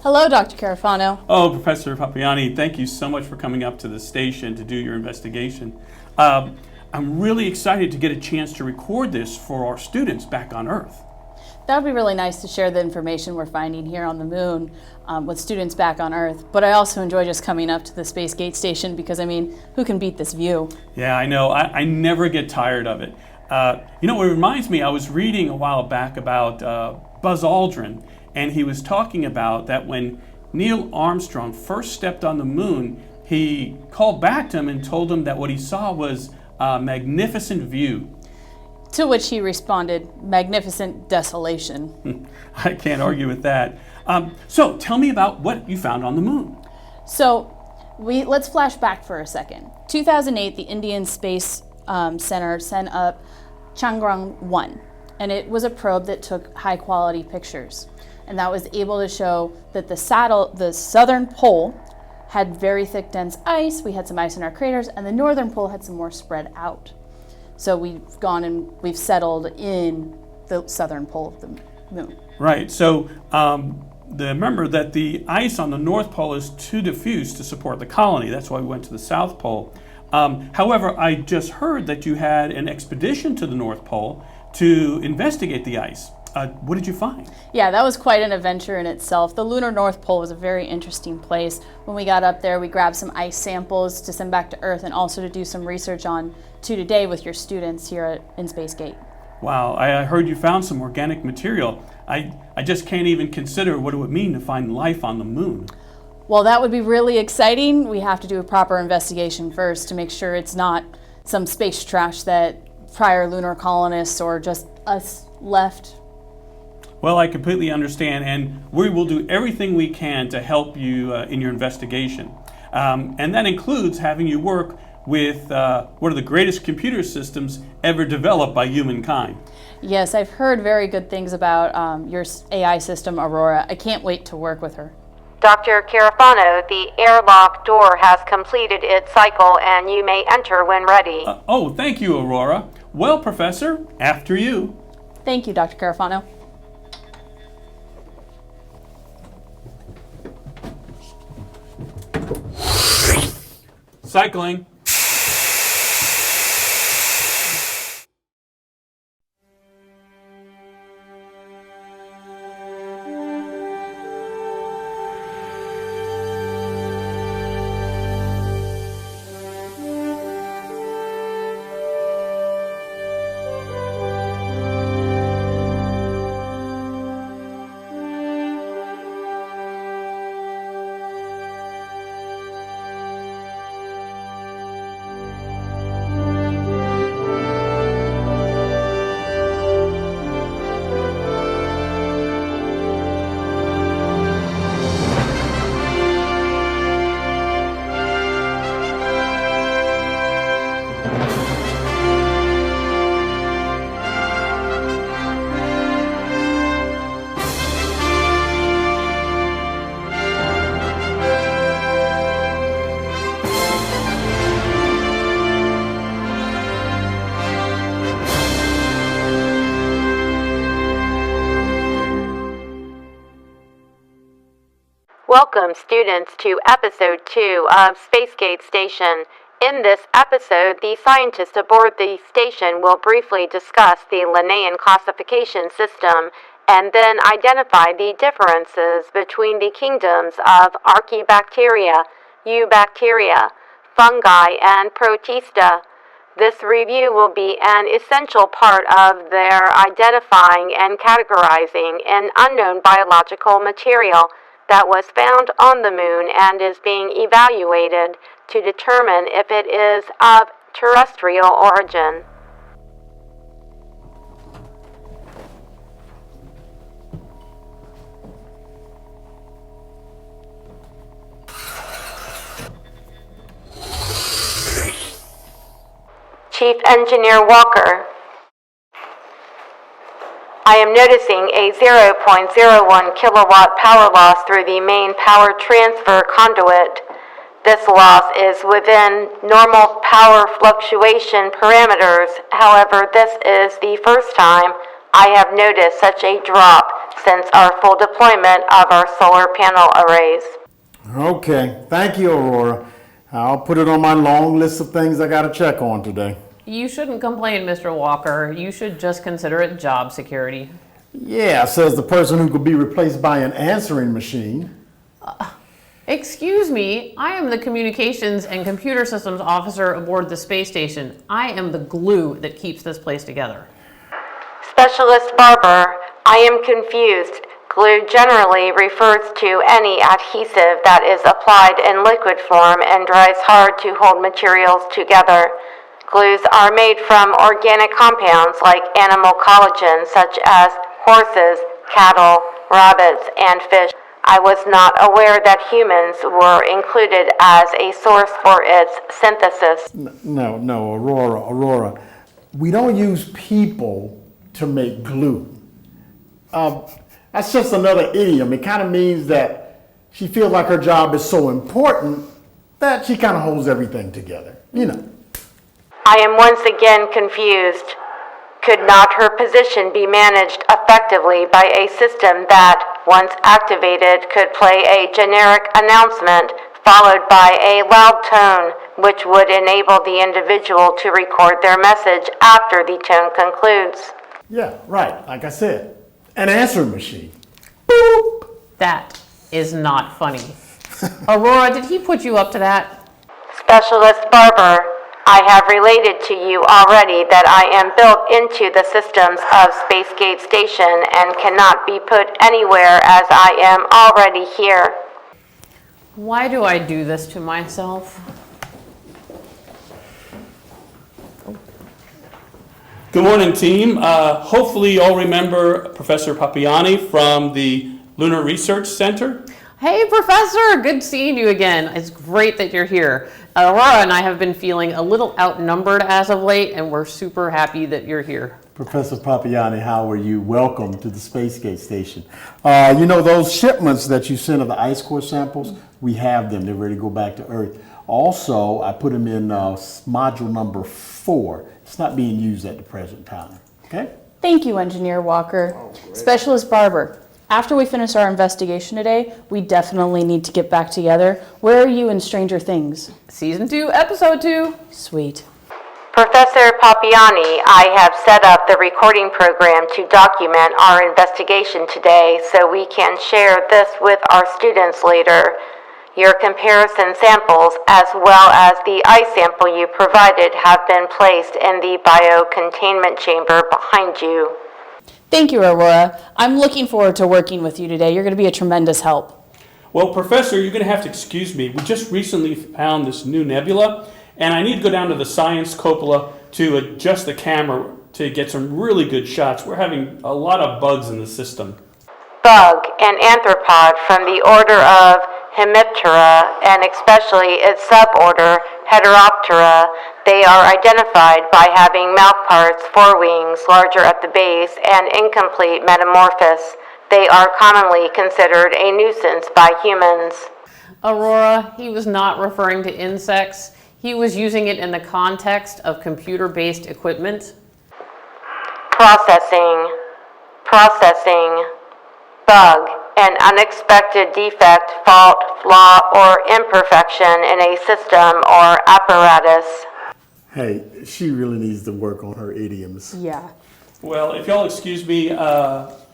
Hello, Dr. Carafano. Oh, Professor Papiani, thank you so much for coming up to the station to do your investigation. I'm really excited to get a chance to record this for our students back on Earth. That would be really nice to share the information we're finding here on the moon with students back on Earth. But I also enjoy just coming up to the Space Gate Station because, I mean, who can beat this view? Yeah, I know. I never get tired of it. You know, it reminds me, I was reading a while back about Buzz Aldrin, and he was talking about that when Neil Armstrong first stepped on the moon, he called back to him and told him that what he saw was a magnificent view. To which he responded, magnificent desolation. I can't argue with that. So tell me about what you found on the moon. So let's flash back for a second. 2008, the Indian Space Center sent up Chandrayaan-1, and it was a probe that took high quality pictures. And that was able to show that the southern pole had very thick, dense ice. We had some ice in our craters, and the northern pole had some more spread out. So we've gone and we've settled in the southern pole of the moon. Right. So remember that the ice on the North Pole is too diffuse to support the colony. That's why we went to the South Pole. However, I just heard that you had an expedition to the North Pole to investigate the ice. What did you find? Yeah, that was quite an adventure in itself. The lunar North Pole was a very interesting place. When we got up there, we grabbed some ice samples to send back to Earth and also to do some research on today with your students here in Space Gate. Wow, I heard you found some organic material. I just can't even consider what it would mean to find life on the moon. Well, that would be really exciting. We have to do a proper investigation first to make sure it's not some space trash that prior lunar colonists or just us left. Well, I completely understand, and we will do everything we can to help you in your investigation. And that includes having you work with one of the greatest computer systems ever developed by humankind. Yes, I've heard very good things about your AI system, Aurora. I can't wait to work with her. Dr. Carafano, the airlock door has completed its cycle and you may enter when ready. Thank you, Aurora. Well, Professor, after you. Thank you, Dr. Carafano. Cycling. Welcome, students, to Episode 2 of Space Gate Station. In this episode, the scientists aboard the station will briefly discuss the Linnaean classification system and then identify the differences between the kingdoms of Archaebacteria, Eubacteria, Fungi, and Protista. This review will be an essential part of their identifying and categorizing an unknown biological material that was found on the moon and is being evaluated to determine if it is of terrestrial origin. Chief Engineer Walker. I am noticing a 0.01 kilowatt power loss through the main power transfer conduit. This loss is within normal power fluctuation parameters. However, this is the first time I have noticed such a drop since our full deployment of our solar panel arrays. Okay, thank you, Aurora. I'll put it on my long list of things I gotta check on today. You shouldn't complain, Mr. Walker. You should just consider it job security. Yeah, says the person who could be replaced by an answering machine. Excuse me, I am the Communications and Computer Systems Officer aboard the space station. I am the glue that keeps this place together. Specialist Barber, I am confused. Glue generally refers to any adhesive that is applied in liquid form and dries hard to hold materials together. Glues are made from organic compounds like animal collagen, such as horses, cattle, rabbits, and fish. I was not aware that humans were included as a source for its synthesis. No, Aurora. We don't use people to make glue. That's just another idiom. It kind of means that she feels like her job is so important that she kind of holds everything together, you know. I am once again confused. Could not her position be managed effectively by a system that, once activated, could play a generic announcement followed by a loud tone, which would enable the individual to record their message after the tone concludes? Yeah, right, like I said, an answering machine. Boop! That is not funny. Aurora, did he put you up to that? Specialist Barber, I have related to you already that I am built into the systems of Spacegate Station and cannot be put anywhere as I am already here. Why do I do this to myself? Good morning, team. Hopefully you all remember Professor Papiani from the Lunar Research Center. Hey, Professor, good seeing you again. It's great that you're here. Aurora and I have been feeling a little outnumbered as of late, and we're super happy that you're here. Professor Papiani, how are you? Welcome to the Spacegate Station. You know those shipments that you sent of the ice core samples? We have them. They're ready to go back to Earth. Also, I put them in module number 4. It's not being used at the present time. Okay? Thank you, Engineer Walker. Specialist Barber, after we finish our investigation today, we definitely need to get back together. Where are you in Stranger Things? Season 2, Episode 2. Sweet. Professor Papiani, I have set up the recording program to document our investigation today so we can share this with our students later. Your comparison samples, as well as the ice sample you provided, have been placed in the biocontainment chamber behind you. Thank you, Aurora. I'm looking forward to working with you today. You're going to be a tremendous help. Well, Professor, you're going to have to excuse me. We just recently found this new nebula, and I need to go down to the science cupola to adjust the camera to get some really good shots. We're having a lot of bugs in the system. Bug, an arthropod from the order of Hemiptera, and especially its suborder Heteroptera. They are identified by having mouthparts, forewings, larger at the base, and incomplete metamorphosis. They are commonly considered a nuisance by humans. Aurora, he was not referring to insects. He was using it in the context of computer-based equipment. Processing. Bug, an unexpected defect, fault, flaw, or imperfection in a system or apparatus. Hey, she really needs to work on her idioms. Yeah. Well, if y'all excuse me,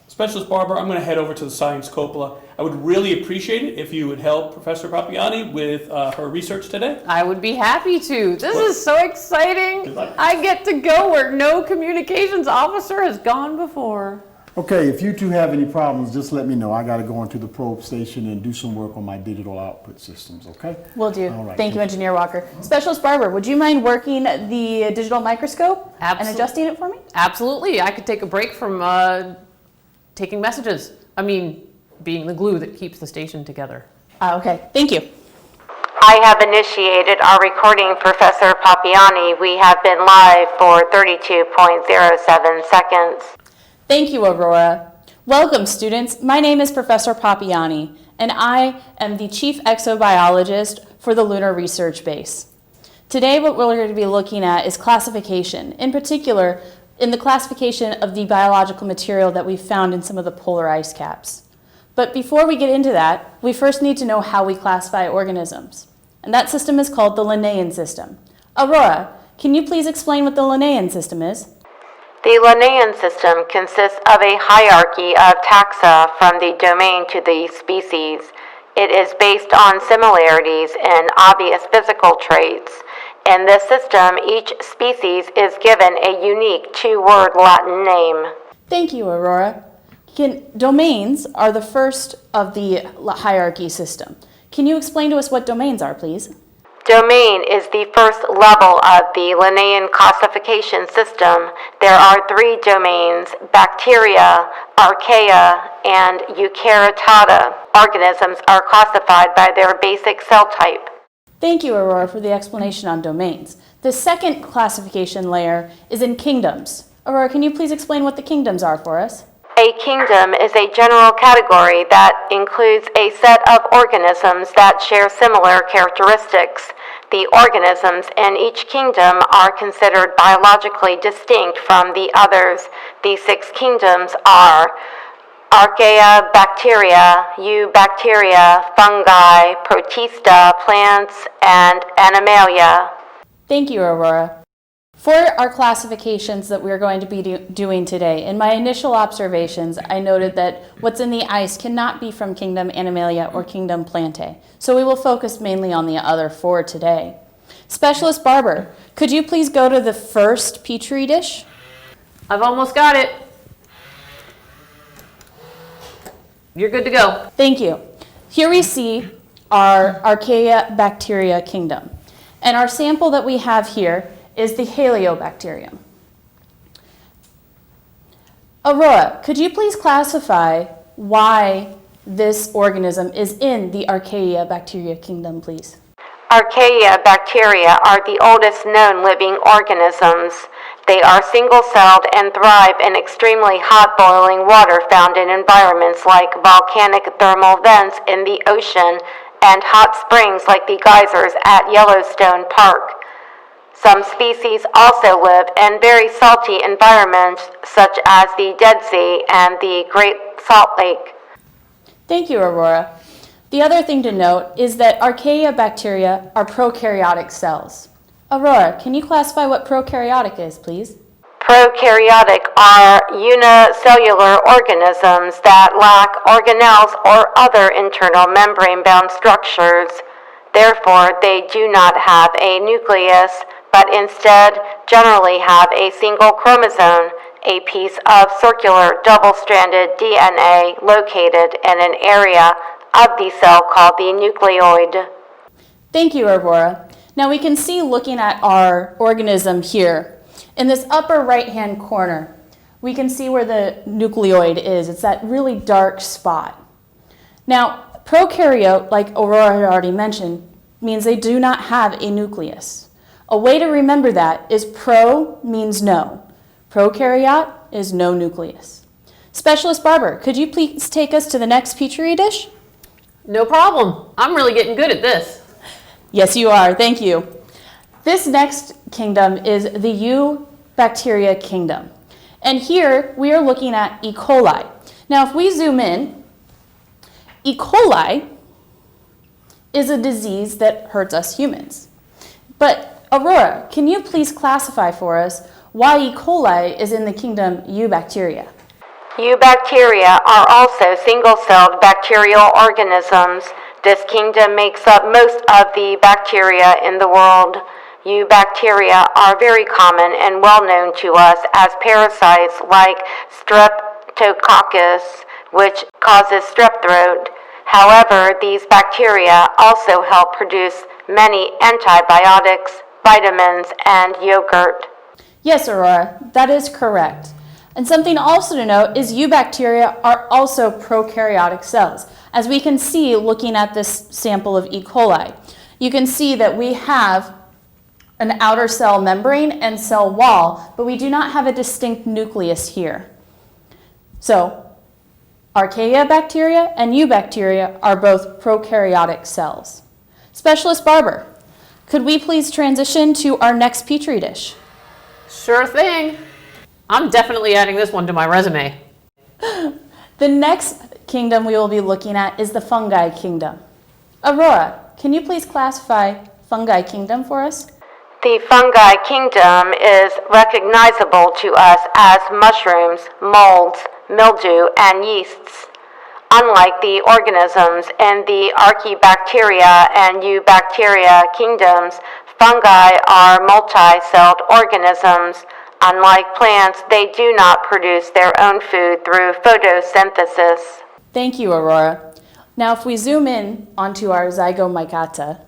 Specialist Barber, I'm going to head over to the science cupola. I would really appreciate it if you would help Professor Papiani with her research today. I would be happy to. This is so exciting. Good luck. I get to go where no communications officer has gone before. Okay, if you two have any problems, just let me know. I got to go into the probe station and do some work on my digital output systems, okay? Will do. All right, Thank you, Engineer Walker. Specialist Barber, would you mind working the digital microscope and adjusting it for me? Absolutely. I could take a break from taking messages. I mean, being the glue that keeps the station together. Okay, thank you. I have initiated our recording, Professor Papiani. We have been live for 32.07 seconds. Thank you, Aurora. Welcome, students. My name is Professor Papiani, and I am the Chief Exobiologist for the Lunar Research Base. Today, what we're going to be looking at is classification. In particular, in the classification of the biological material that we found in some of the polar ice caps. But before we get into that, we first need to know how we classify organisms. And that system is called the Linnaean system. Aurora, can you please explain what the Linnaean system is? The Linnaean system consists of a hierarchy of taxa from the domain to the species. It is based on similarities in obvious physical traits. In this system, each species is given a unique two-word Latin name. Thank you, Aurora. Domains are the first of the hierarchy system. Can you explain to us what domains are, please? Domain is the first level of the Linnaean classification system. There are 3 domains: bacteria, archaea, and eukaryotes. Organisms are classified by their basic cell type. Thank you, Aurora, for the explanation on domains. The second classification layer is in kingdoms. Aurora, can you please explain what the kingdoms are for us? A kingdom is a general category that includes a set of organisms that share similar characteristics. The organisms in each kingdom are considered biologically distinct from the others. The 6 kingdoms are Archaebacteria, Eubacteria, Fungi, Protista, plants, and Animalia. Thank you, Aurora. For our classifications that we're going to be doing today, in my initial observations, I noted that what's in the ice cannot be from Kingdom Animalia or Kingdom Plantae, so we will focus mainly on the other 4 today. Specialist Barber, could you please go to the first Petri dish? I've almost got it. You're good to go. Thank you. Here we see our Archaebacteria kingdom, and our sample that we have here is the Heliobacterium. Aurora, could you please classify why this organism is in the Archaebacteria kingdom, please? Archaebacteria are the oldest known living organisms. They are single-celled and thrive in extremely hot boiling water found in environments like volcanic thermal vents in the ocean and hot springs like the geysers at Yellowstone Park. Some species also live in very salty environments, such as the Dead Sea and the Great Salt Lake. Thank you, Aurora. The other thing to note is that Archaebacteria are prokaryotic cells. Aurora, can you classify what prokaryotic is, please? Prokaryotic are unicellular organisms that lack organelles or other internal membrane-bound structures. Therefore, they do not have a nucleus, but instead generally have a single chromosome, a piece of circular double-stranded DNA located in an area of the cell called the nucleoid. Thank you, Aurora. Now we can see, looking at our organism here, in this upper right-hand corner, we can see where the nucleoid is. It's that really dark spot. Now, prokaryote, like Aurora had already mentioned, means they do not have a nucleus. A way to remember that is pro means no. Prokaryote is no nucleus. Specialist Barber, could you please take us to the next Petri dish? No problem. I'm really getting good at this. Yes, you are. Thank you. This next kingdom is the Eubacteria kingdom. And here we are looking at E. coli. Now, if we zoom in, E. coli is a disease that hurts us humans. But Aurora, can you please classify for us why E. coli is in the kingdom Eubacteria? Eubacteria are also single-celled bacterial organisms. This kingdom makes up most of the bacteria in the world. Eubacteria are very common and well known to us as parasites like Streptococcus, which causes strep throat. However, these bacteria also help produce many antibiotics, vitamins, and yogurt. Yes, Aurora, that is correct. And something also to note is eubacteria are also prokaryotic cells. As we can see looking at this sample of E. coli, you can see that we have an outer cell membrane and cell wall, but we do not have a distinct nucleus here. So, Archaebacteria and Eubacteria are both prokaryotic cells. Specialist Barber, could we please transition to our next Petri dish? Sure thing. I'm definitely adding this one to my resume. The next kingdom we will be looking at is the fungi kingdom. Aurora, can you please classify fungi kingdom for us? The fungi kingdom is recognizable to us as mushrooms, molds, mildew, and yeasts. Unlike the organisms in the Archaebacteria and Eubacteria kingdoms, fungi are multi-celled organisms. Unlike plants, they do not produce their own food through photosynthesis. Thank you, Aurora. Now, if we zoom in onto our zygomycota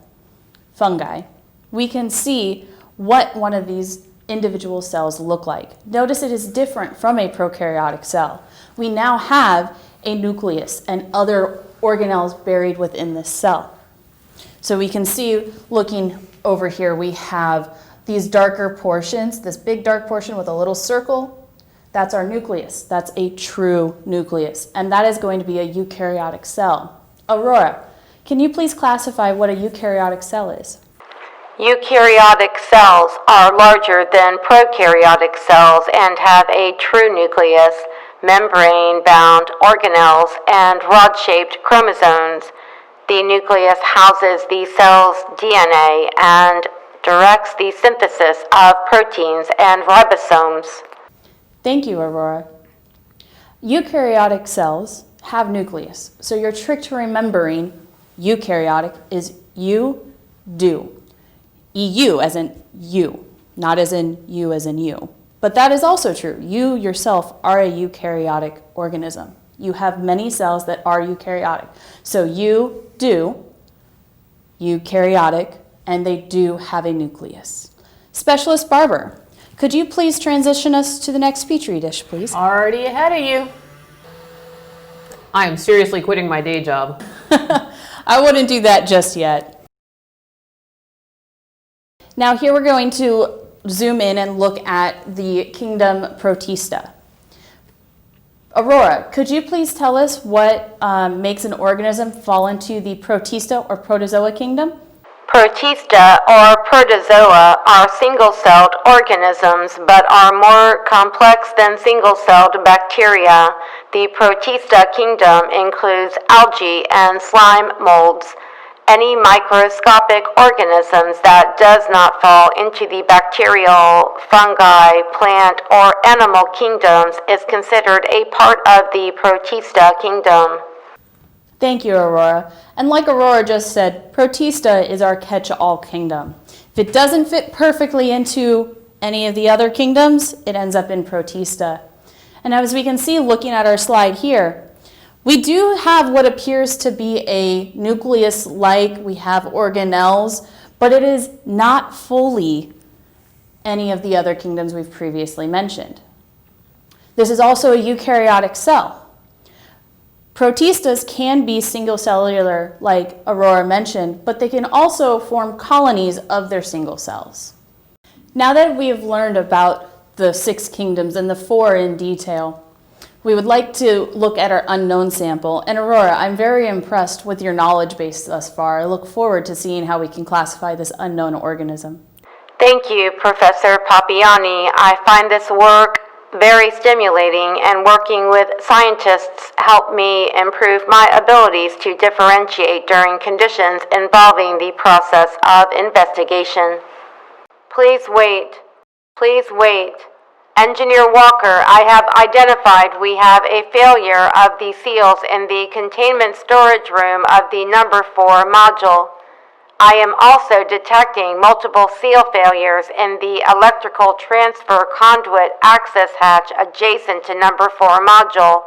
fungi, we can see what one of these individual cells look like. Notice it is different from a prokaryotic cell. We now have a nucleus and other organelles buried within this cell. So we can see, looking over here, we have these darker portions, this big dark portion with a little circle. That's our nucleus. That's a true nucleus. And that is going to be a eukaryotic cell. Aurora, can you please classify what a eukaryotic cell is? Eukaryotic cells are larger than prokaryotic cells and have a true nucleus, membrane-bound organelles, and rod-shaped chromosomes. The nucleus houses the cell's DNA and directs the synthesis of proteins and ribosomes. Thank you, Aurora. Eukaryotic cells have nucleus, so your trick to remembering eukaryotic is you, do. EU as in you, not as in you as in you. But that is also true. You yourself are a eukaryotic organism. You have many cells that are eukaryotic. So you do, eukaryotic, and they do have a nucleus. Specialist Barber, could you please transition us to the next Petri dish, please? Already ahead of you. I am seriously quitting my day job. I wouldn't do that just yet. Now here we're going to zoom in and look at the kingdom Protista. Aurora, could you please tell us what makes an organism fall into the Protista or protozoa kingdom? Protista or protozoa are single-celled organisms but are more complex than single-celled bacteria. The Protista kingdom includes algae and slime molds. Any microscopic organisms that does not fall into the bacterial, fungi, plant, or animal kingdoms is considered a part of the Protista kingdom. Thank you, Aurora. And like Aurora just said, Protista is our catch-all kingdom. If it doesn't fit perfectly into any of the other kingdoms, it ends up in Protista. And as we can see looking at our slide here, we do have what appears to be a nucleus-like, we have organelles, but it is not fully any of the other kingdoms we've previously mentioned. This is also a eukaryotic cell. Protistas can be single cellular, like Aurora mentioned, but they can also form colonies of their single cells. Now that we have learned about the 6 kingdoms and the 4 in detail, we would like to look at our unknown sample. And Aurora, I'm very impressed with your knowledge base thus far. I look forward to seeing how we can classify this unknown organism. Thank you, Professor Papiani. I find this work very stimulating, and working with scientists helped me improve my abilities to differentiate during conditions involving the process of investigation. Please wait. Please wait. Engineer Walker, I have identified we have a failure of the seals in the containment storage room of the number 4 module. I am also detecting multiple seal failures in the electrical transfer conduit access hatch adjacent to number 4 module.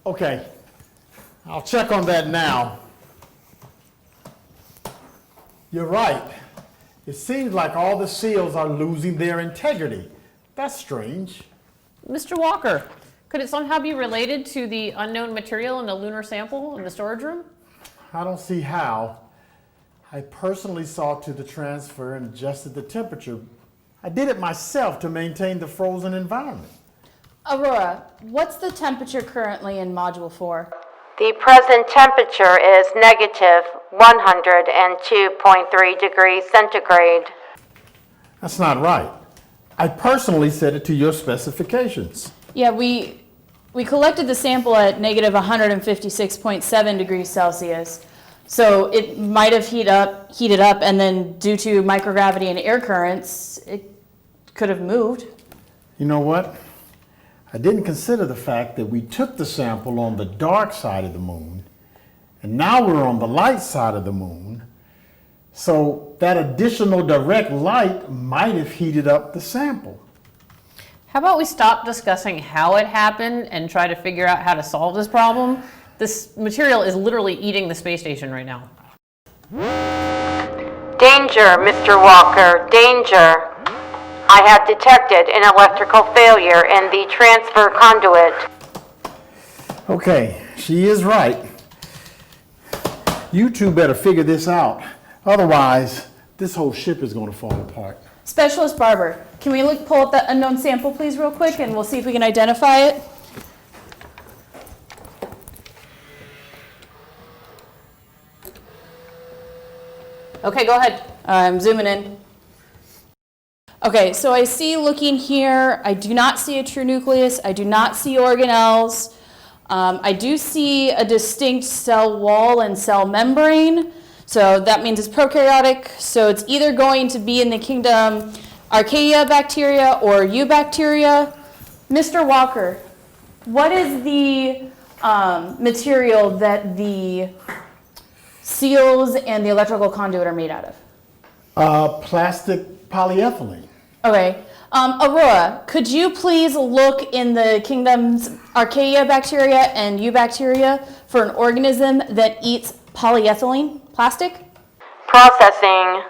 Okay, I'll check on that now. You're right. It seems like all the seals are losing their integrity. That's strange. Mr. Walker, could it somehow be related to the unknown material in the lunar sample in the storage room? I don't see how. I personally saw to the transfer and adjusted the temperature. I did it myself to maintain the frozen environment. Aurora, what's the temperature currently in Module 4? The present temperature is negative 102.3 degrees centigrade. That's not right. I personally set it to your specifications. Yeah, we collected the sample at negative 156.7 degrees Celsius. So it might have heated up, and then due to microgravity and air currents, it could have moved. You know what? I didn't consider the fact that we took the sample on the dark side of the moon, and now we're on the light side of the moon. So that additional direct light might have heated up the sample. How about we stop discussing how it happened and try to figure out how to solve this problem? This material is literally eating the space station right now. Danger, Mr. Walker, danger. I have detected an electrical failure in the transfer conduit. Okay, she is right. You two better figure this out. Otherwise, this whole ship is going to fall apart. Specialist Barber, can we pull up that unknown sample, please, real quick, and we'll see if we can identify it? Okay, go ahead. I'm zooming in. Okay, so I see, looking here, I do not see a true nucleus. I do not see organelles. I do see a distinct cell wall and cell membrane. So that means it's prokaryotic. So it's either going to be in the kingdom Archaebacteria or Eubacteria. Mr. Walker, what is the material that the seals and the electrical conduit are made out of? Plastic polyethylene. Okay. Aurora, could you please look in the kingdoms Archaebacteria and Eubacteria for an organism that eats polyethylene plastic? Processing.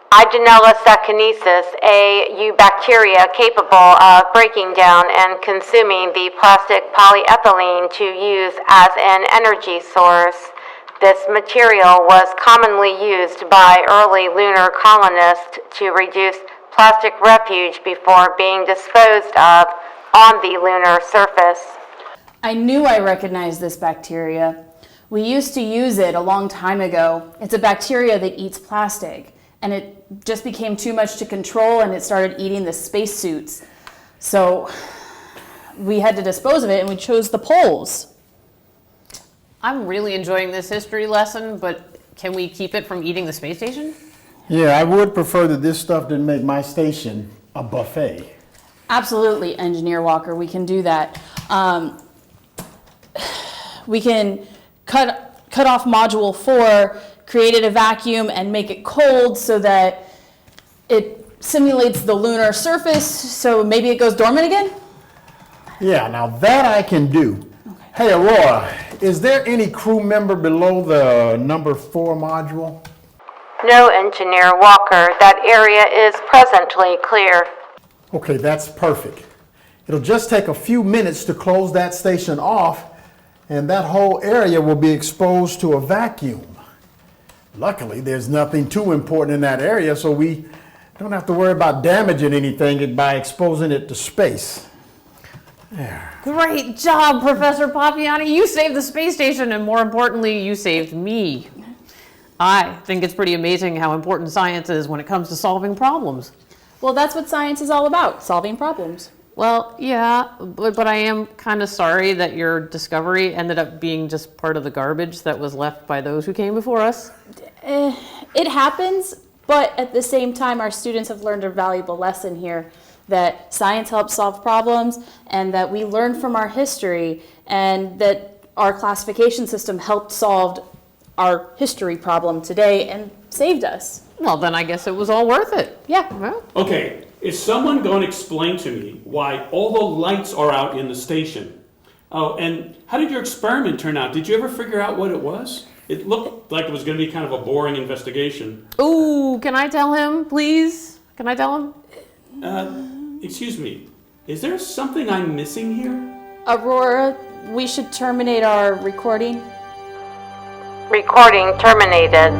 Igenella saccharinicis, a Eubacteria capable of breaking down and consuming the plastic polyethylene to use as an energy source. This material was commonly used by early lunar colonists to reduce plastic refuge before being disposed of on the lunar surface. I knew I recognized this bacteria. We used to use it a long time ago. It's a bacteria that eats plastic, and it just became too much to control, and it started eating the spacesuits. So we had to dispose of it, and we chose the poles. I'm really enjoying this history lesson, but can we keep it from eating the space station? Yeah, I would prefer that this stuff didn't make my station a buffet. Absolutely, Engineer Walker, we can do that. We can cut off module 4, create it a vacuum, and make it cold so that it simulates the lunar surface, so maybe it goes dormant again? Yeah, now that I can do. Okay. Hey, Aurora, is there any crew member below the number 4 module? No, Engineer Walker. That area is presently clear. Okay, that's perfect. It'll just take a few minutes to close that station off, and that whole area will be exposed to a vacuum. Luckily, there's nothing too important in that area, so we don't have to worry about damaging anything by exposing it to space. There. Great job, Professor Papiani. You saved the space station, and more importantly, you saved me. I think it's pretty amazing how important science is when it comes to solving problems. Well, that's what science is all about, solving problems. Well, yeah, but I am kind of sorry that your discovery ended up being just part of the garbage that was left by those who came before us. It happens, but at the same time, our students have learned a valuable lesson here, that science helps solve problems, and that we learn from our history, and that our classification system helped solve our history problem today and saved us. Well, then I guess it was all worth it. Yeah. Well, Okay, is someone going to explain to me why all the lights are out in the station? Oh, and how did your experiment turn out? Did you ever figure out what it was? It looked like it was going to be kind of a boring investigation. ooh, can I tell him, please? Can I tell him? Excuse me, is there something I'm missing here? Aurora, we should terminate our recording. Recording terminated.